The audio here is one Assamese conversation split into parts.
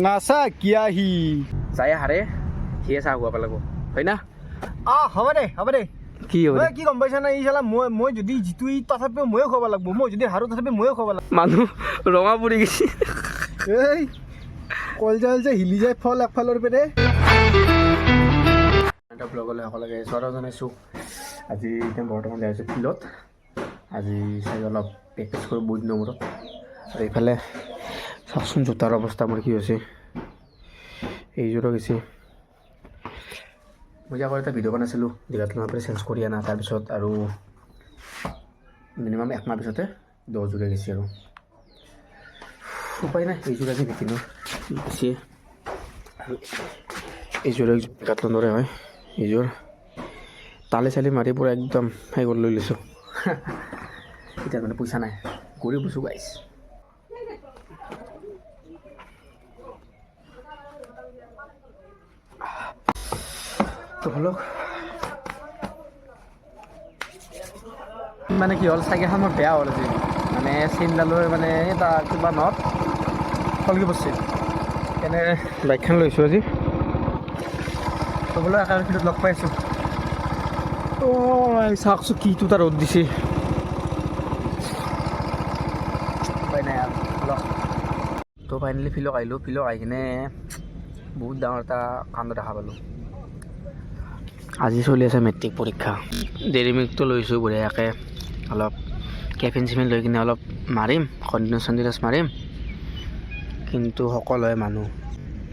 নাচা কিয়া হি যাই হাৰে সিয়ে চাহ খুৱাব লাগিব হয় না হ'ব দে কি হ'ব কি গম পাইছা না ই চালা মই যদি জিতু ই তথাপিও ময়ে খুৱাব লাগিব মই যদি হাৰো তথাপি ময়ে খুৱাব লাগিব মানুহ ৰঙা পৰি গৈছে এই কলজা হিলি যায় ফল একফালৰ পেৰে ব্লগলৈ সকলোকে স্বাগতম জনাইছোঁ আজি এতিয়া বৰ্তমান যাই আছোঁ ফিল্ডত আজি চাই অলপ প্ৰেক্টিছ কৰোঁ বহুত দিনৰ মূৰত আৰু এইফালে চাওকচোন জোতাৰ অৱস্থা মোৰ কি হৈছে এইযোৰো গৈছে মই যে আগত এটা ভিডিঅ' বনাইছিলোঁ ডিকাথলনৰ পৰা চেঞ্জ কৰি অনা তাৰপিছত আৰু মিনিমাম একমাহ পিছতে 10 যোৰে গৈছে আৰু উপায় নাই এইযোৰ আজি নিকিনো বেছি আৰু এইযোৰ ডিকাথলনৰে হয় এইযোৰ তালি চালি মাৰি পূৰা একদম সেই কৰি লৈ লৈছোঁ এতিয়া মানে পইচা নাই কৰি বুজো গাইছ তো হলক মানে কি হ'ল চাইকেলখন মোৰ বেয়া হ'ল আজি মানে চেইনডালৰ মানে এটা কিবা নট ফলকি পৰিছে এনে বাইকখন লৈছোঁ আজি চবলৈ একেবাৰে ফিল্ডত লগ পাই আছোঁ চাওকচোন কিটো তাৰ ৰ'দ দিছে উপায় নাই আৰু তো ফাইনেলি ফিল্ডক আহিলোঁ ফিল্ডক আহি কিনে বহুত ডাঙৰ এটা কাণ্ড দেখা পালোঁ আজি চলি আছে মেট্ৰিক পৰীক্ষা ডেইৰী মিল্কটো লৈছোঁ বঢ়িয়াকৈ অলপ কেফিন চেফিন লৈ কিনে অলপ মাৰিম কণ্টিনিউছ মাৰিম কিন্তু সকলোৱে মানুহ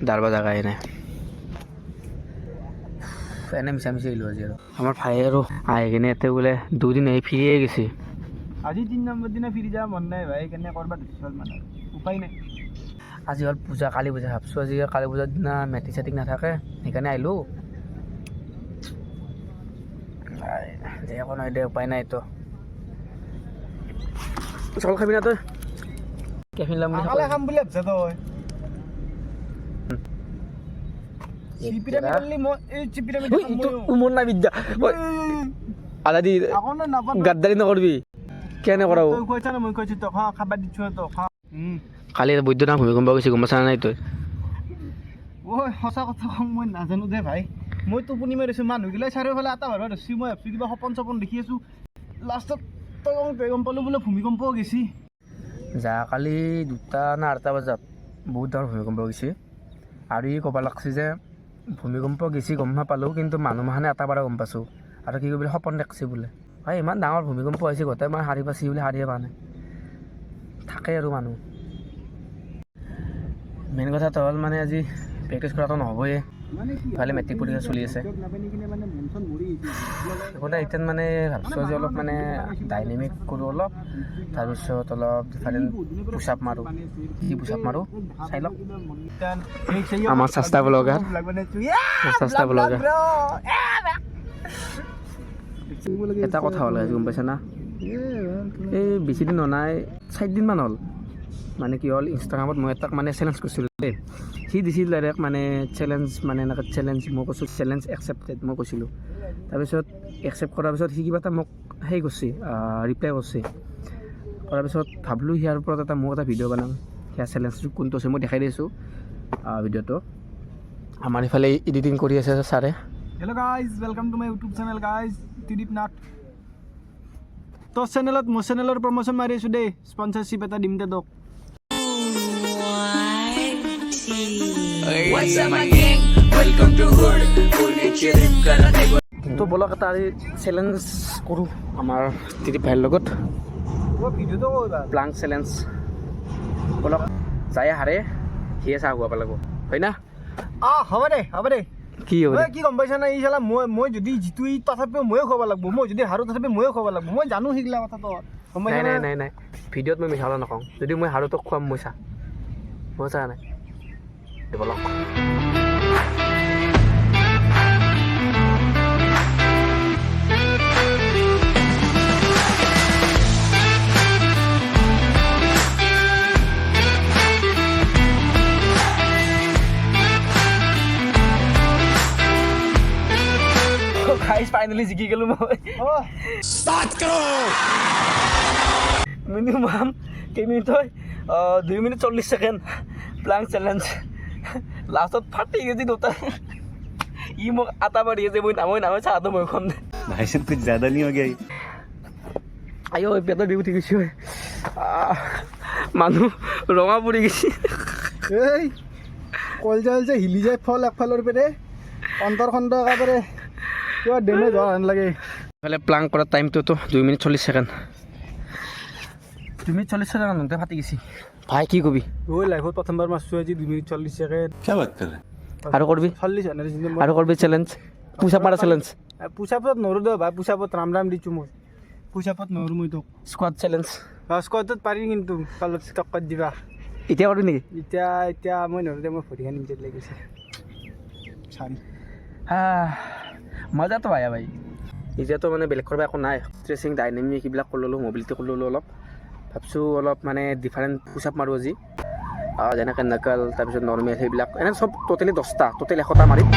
দাৰবা জাগাই নাই এনে মিছামিছি আহিলোঁ আজি আৰু আমাৰ ভাই আৰু আহি কিনে ইয়াতে বোলে 2 দিন আহি ফিৰিয়ে গৈছে আজি 3 নম্বৰ দিনা ফিৰি যাব মন নাই ভাই কেনে কৰবাত ধৰিছিল মানে উপায় নাই আজি হ'ল পূজা কালী পূজা ভাবছোঁ আজি কালী পূজাৰ দিনা মেট্ৰিক চেট্ৰিক নাথাকে সেইকাৰণে আহিলোঁ যে একো নহয় দে উপায় নাই তো চল খাবি না তই কেফিন লাম কালে খাম বুলি ভাবছা তই চিপিৰামি খালি মই এই চিপিৰামি উমন নাই বিদ্যা আদা দি গাদ্দাৰি নকৰবি কেনে কৰাব তই কৈছা না মই কৈছো তো খা খাবা দিছো তো খা কালি বৈদ্য না ভূমিকম্প গৈছে গম পাইছা নাই তই ঐ সঁচা কথা কম মই নাজানো দে ভাই মই টোপনি মাৰিছোঁ মানুহগিলাই চাৰিওফালে এটা ভাৰবা ধৰিছোঁ মই ভাবছোঁ কিবা সপন দেখি আছোঁ লাষ্টত তই গম পালোঁ বোলে ভূমিকম্প গৈছি কালি 2টা না 8টা বজাত বহুত ডাঙৰ ভূমিকম্প গৈছে আৰু ই ক'ব লাগছে যে ভূমিকম্প গৈছে গম নাপালোঁ কিন্তু মানুহ মানে এটা বাৰ গম পাইছোঁ আৰু কি বোলে সপন দেখছে বোলে ভাই ইমান ডাঙৰ ভূমিকম্প হৈছে গোটেই মই সাৰি পাইছি বোলে সাৰিয়ে পোৱা নাই থাকে আৰু মানুহ মেইন কথাটো হ'ল মানে আজি প্ৰেক্টিছ কৰাটো নহ'বই ইফালে মেট্ৰিক পৰীক্ষা চলি আছে সেইকাৰণে এতিয়া মানে ভাবিছোঁ আজি অলপ মানে ডাইনেমিক কৰোঁ অলপ তাৰপিছত অলপ ডিফাৰেণ্ট পুচাপ মাৰোঁ কি পুচাপ মাৰোঁ চাই লওক আমাৰ চেষ্টা ব্লগাৰ এটা কথা হ'ল আজি গম পাইছা না এই বেছি দিন নাই 4 দিনমান হ'ল মানে কি হ'ল ইনষ্টাগ্ৰামত মই এটাক মানে চেলেঞ্জ কৰিছিলোঁ দেই সি দিছিল ডাইৰেক্ট মানে চেলেঞ্জ মানে এনেকৈ চেলেঞ্জ মই কৈছোঁ চেলেঞ্জ একচেপ্টেড মই কৈছিলোঁ তাৰপিছত একচেপ্ট কৰাৰ পিছত সি কিবা এটা মোক সেই কৰিছে ৰিপ্লাই কৰিছে কৰাৰ পিছত ভাবিলোঁ সিয়াৰ ওপৰত এটা মোক এটা ভিডিঅ' বনাম সেয়া চেলেঞ্জটো কোনটো আছে মই দেখাই দিছোঁ ভিডিঅ'টো আমাৰ ইফালে এডিটিং কৰি আছে ছাৰে hello' guys welcome to my YouTube channel guys Tridip Nath তোৰ চেনেলত মোৰ চেনেলৰ প্ৰমোশ্যন মাৰি আছোঁ দেই স্পনচাৰশ্বিপ এটা দিম দে তোক তো বলক এটা চেলেঞ্জ কৰোঁ আমাৰ ত্ৰিদীপ ভাইৰ লগত ভিডিঅ'টো প্লাংক চেলেঞ্জ বলক যাই হাৰে সিয়ে চাহ খুৱাব লাগিব হয় না হ'ব দে কি হ'ব কি গম পাইছা না ই চালা মই যদি জিতু ই তথাপিও ময়ে খুৱাব লাগিব মই যদি হাৰো তথাপি ময়ে খুৱাব লাগিব মই জানো সেইগিলা কথাটো গম পাইছা নাই ভিডিঅ'ত মই মিছালা নকওঁ যদি মই হাৰো তোক খুৱাম মই চা নাই বলক গাইজ ফাইনেলি জিকি গ'লোঁ মই ষ্টাৰ্ট কৰোঁ মিনিমাম কেইমিনিট হয় 2 মিনিট 40 ছেকেণ্ড প্লাং চেলেঞ্জ লাষ্টত ফাটি গেছি দুটা ই মোক আটা মাৰি আছে মই নামে চাহটো মই খুৱাম দে भाई साहब कुछ ज्यादा नहीं हो गया ये? আইঅ পেটৰ বিষ উঠি গৈছে মানুহ ৰঙা পৰি গৈছে এই কলজা যে হিলি যায় ফল একফালৰ পেৰে অন্তৰখণ্ড একেবাৰে কিবা ডেমেজ হোৱা হেন লাগে এইফালে প্লাং কৰা টাইমটোতো 2 মিনিট 40 ছেকেণ্ড 2 মিনিট 40 ছেকেণ্ড নতে ফাটি গৈছে ভাই কি কবি ঐ লাইফত প্ৰথমবাৰ মাছটো আজি 2 মিনিট 40 ছেকেণ্ড क्या बात कर रहे हैं? আৰু কৰবি 40 আৰু কৰবি চেলেঞ্জ পুচাপ মাৰা চেলেঞ্জ পুচাপত নৰো দে ভাই পুচাপত ৰাম ৰাম দিছোঁ মই পুচাপত নৰো মই তোক স্কোৱাড চেলেঞ্জ স্কোৱাডত পাৰি কিন্তু কালত টক্কত দিবা এতিয়া কৰবি নেকি এতিয়া মই নৰো দে মই ভৰিখন ইনজেক্ট লাগিছে চাৰি মজাটো আয়া ভাই এতিয়াতো মানে বেলেগ কৰিব একো নাই ষ্ট্ৰেচিং ডাইনামিক এইবিলাক কৰি ল'লোঁ মবিলিটি কৰি ল'লোঁ অলপ ভাবছোঁ অলপ মানে ডিফাৰেণ্ট পুচাপ মাৰোঁ আজি যেনেকৈ নকল তাৰপিছত নৰ্মেল সেইবিলাক এনে চব টোটেলি 10টা টোটেল 100টা মাৰিম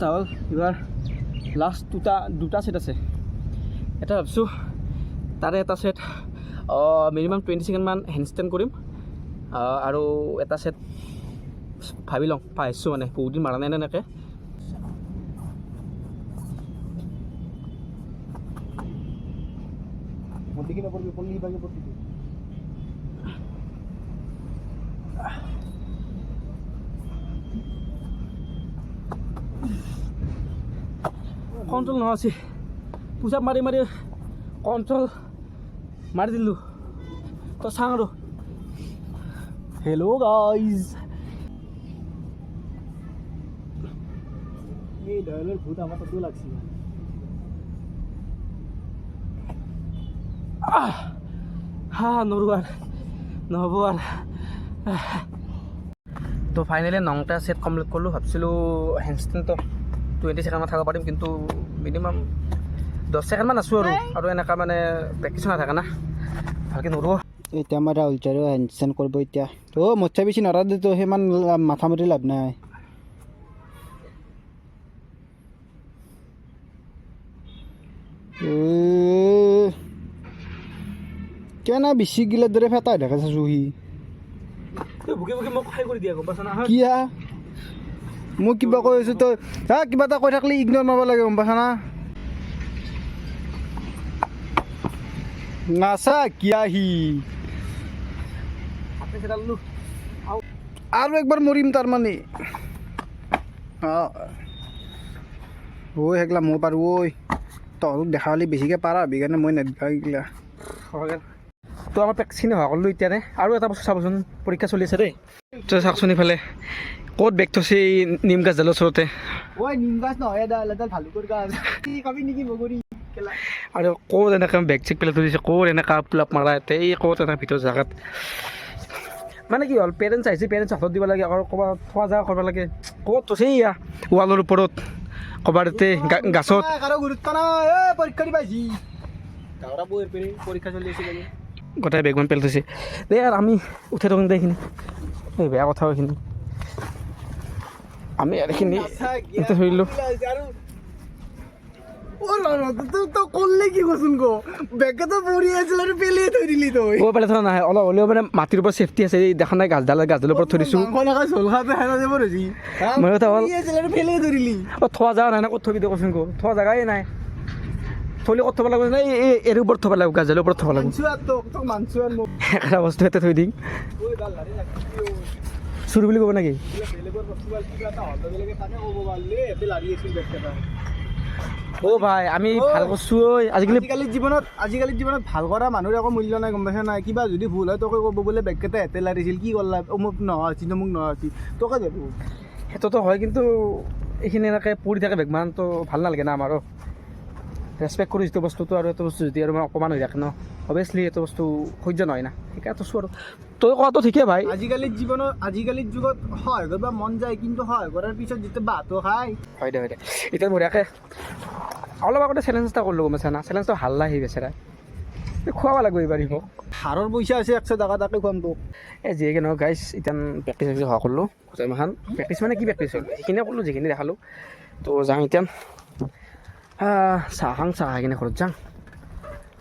লাষ্ট হ'ল এইবাৰ লাষ্ট দুটা ছেট আছে এটা ভাবছোঁ তাৰে এটা ছেট মিনিমাম 20 ছেকেণ্ডমান হেণ্ডষ্টেণ্ড কৰিম আৰু এটা ছেট ভাবি লওঁ পাইছোঁ মানে বহুত দিন মাৰা নাই এনেকৈ কণ্ট্ৰল নহয় আছে পুচাপ মাৰি মাৰি কণ্ট্ৰল মাৰি দিলোঁ তো চাওঁ আৰু হেল্ল' গাইজ এই দয়ালৰ ভূত আমাৰ তাতো লাগছে নৰো আৰু নহ'ব আৰু তো ফাইনেলি 9টা ছেট কমপ্লিট কৰিলোঁ ভাবছিলোঁ হেণ্ডষ্টেণ্ডটো 20 ছেকেণ্ডমান থাকিব পাৰিম কিন্তু মিনিমাম 10 ছেকেণ্ডমান আছোঁ আৰু এনেকুৱা মানে প্ৰেক্টিছ নাথাকে না ভালকৈ নৰোঁ এতিয়া আমাৰ ৰাহুল ছাৰেও হেণ্ডষ্টেণ্ড কৰিব এতিয়া মোতছে বেছি নৰা দেতো সিমান মাথা মাৰি লাভ নাই কেনে বেছি গিলাৰ দৰে ফেটা হৈ থাকে চাইছোঁ সি ভুকি ভুকি মোক খাই কৰি দিয়া গম পাইছা না কিয়া মই কিবা কৈ আছোঁ তই কিবা এটা কৈ থাকিলে ইগন'ৰ মাৰিব লাগে গম পাইছা না নাচা কিয়া সি আৰু একবাৰ মৰিম তাৰমানে ঐ সেইগিলা মই পাৰোঁ ঐ তহঁতক দেখা হ'লে বেছিকৈ পাৰা হবি কাৰণে মই নেদেখা এইগিলা তো আমাৰ প্ৰেক্টিছখিনি হোৱা কৰিলোঁ এতিয়া আৰু এটা বস্তু চাবচোন পৰীক্ষা চলি আছে দেই তই চাওকচোন ইফালে ক'ত বেগ থৈছে এই নিম গাছডালৰ ওচৰতে ঐ নিম গাছ নহয় এডাল ভালুকৰ গাছ কি কবি নেকি বগৰী আৰু ক'ত এনেকৈ বেগ চেক পেলাই থৈ দিছে, ক'ত এনেকৈ কাপ প্লাপ মাৰা ইয়াতে, এই ক'ত এনেকৈ ভিতৰৰ জেগাত মানে কি হ'ল, পেৰেণ্টছ আহিছে, পেৰেণ্টছ হাতত দিব লাগে, আৰু ক'ৰবাত থোৱা জেগা কৰিব লাগে, ক'ত থৈছে ইয়া ৱালৰ ওপৰত, ক'ৰবাত ইয়াতে গাছত। কাৰো গুৰুত্ব নাই, পৰীক্ষা দিবা আহিছি গাঁৱৰা বৌৰ পৰীক্ষা চলি আছিল। গোটেই বেগমান পেলাই থৈছে। দে আৰু আমি উঠাই থাকোঁ দে এইখিনি, এই বেয়া কথা এইখিনি। আমি আৰু এইখিনি উঠাই থৈ দিলোঁ। করলে কি করছুন গো বেগে তো পড়ি আছিল আর পেলিয়ে থৈ দিলি তই ও পেলাই থোৱা নাহে, অলপ হ'লেও মানে মাটিৰ ওপৰত ছেফটি আছে। এই দেখা নাই গাছডালৰ ওপৰত থৈ দিছোঁ। ঝোল খাতে হেৰা যাব ৰজি মই কথা হ'ল আছিল আৰ পেলিয়ে থৈ দিলি। থোৱা জেগা নাই না, ক'ত থবি দে কচোন গো, থোৱা জেগাই নাই। থলি ক'ত থ'ব লাগিব নাই, এই ওপৰত থ'ব লাগিব, গাছডালৰ ওপৰত থ'ব লাগিব। মানছু আৰ তোক মানছু আৰ মোক এটা বস্তু ইয়াতে থৈ দিম। ওই ডাল লাৰি ৰাখি চুৰ বুলি ক'ব নেকি? বেলেগৰ বস্তু আৰু কিবা এটা হল বেলেগে তাকে ক'ব পাৰলে এতে লাৰি আছিল বেগটা। অ' ভাই আমি ভাল কৰিছোঁ ঐ। আজিকালিৰ জীৱনত ভাল কৰা মানুহৰ একো মূল্য নাই, গম পাইছা নাই? কিবা যদি ভুল হয় তোকে ক'ব বোলে বেগকেইটা হেতে লাৰিছিল, কি কৰলা অমুক নহয় আছিল তমুক নহয় আছিল, তোকে যাব। সেইটোতো হয়, কিন্তু এইখিনি এনেকৈ পৰি থাকে বেগমানটো ভাল নালাগে না আমাৰো। ৰেচপেক্ট কৰোঁ যিটো বস্তুটো, আৰু এইটো বস্তু যদি আৰু মানে অকণমান হৈ থাকে ন, অভিয়াছলি এইটো বস্তু সহ্য নহয় না, সেইকাৰণে থৈছোঁ আৰু। তই কোৱাটো ঠিকেই ভাই। আজিকালিৰ যুগত সহায় কৰিব মন যায়, কিন্তু সহায় কৰাৰ পিছত যেতিয়া বাটো খায়। হয় দে এতিয়া বঢ়িয়াকৈ অলপ আগতে চেলেঞ্জ এটা কৰিলোঁ, গম পাইছা না? চেলেঞ্জটো ভাল লাগে বেচেৰা, খুৱাব লাগিব এইবাৰ মোক। হাৰৰ পইচা আছে 100 টকা, তাকে খুৱাম তোক। এই যিহেকে নহয় গাইছ, এতিয়া প্ৰেক্টিচ হোৱা কৰিলোঁ গোটেইমাখান। প্ৰেক্টিচ মানে কি প্ৰেক্টিচ হ'ল, সেইখিনিয়ে কৰিলোঁ যিখিনি দেখালোঁ। তো যাওঁ এতিয়া চাহ খাই কিনে ঘৰত যাওঁ।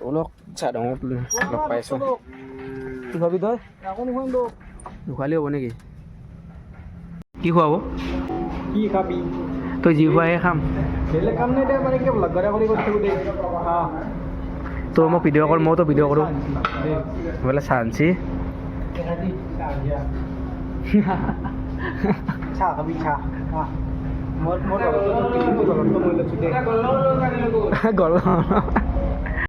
অলপ চাহ ডাঙৰ লগ পাইছোঁ। কি খাবি তই? নোখোৱালি হ'ব নেকি? কি খুৱাব? কি খাবি? তই যি খুৱাহে খাম। বেলেগ কাম নাই দে, মানে কি ব্লগ কৰি থাকোঁ দে। তই মোক ভিডিঅ' কৰ, মইতো ভিডিঅ' কৰোঁ। বোলে চাহ আনছি। চাহ খাবি চাহ। মোৰ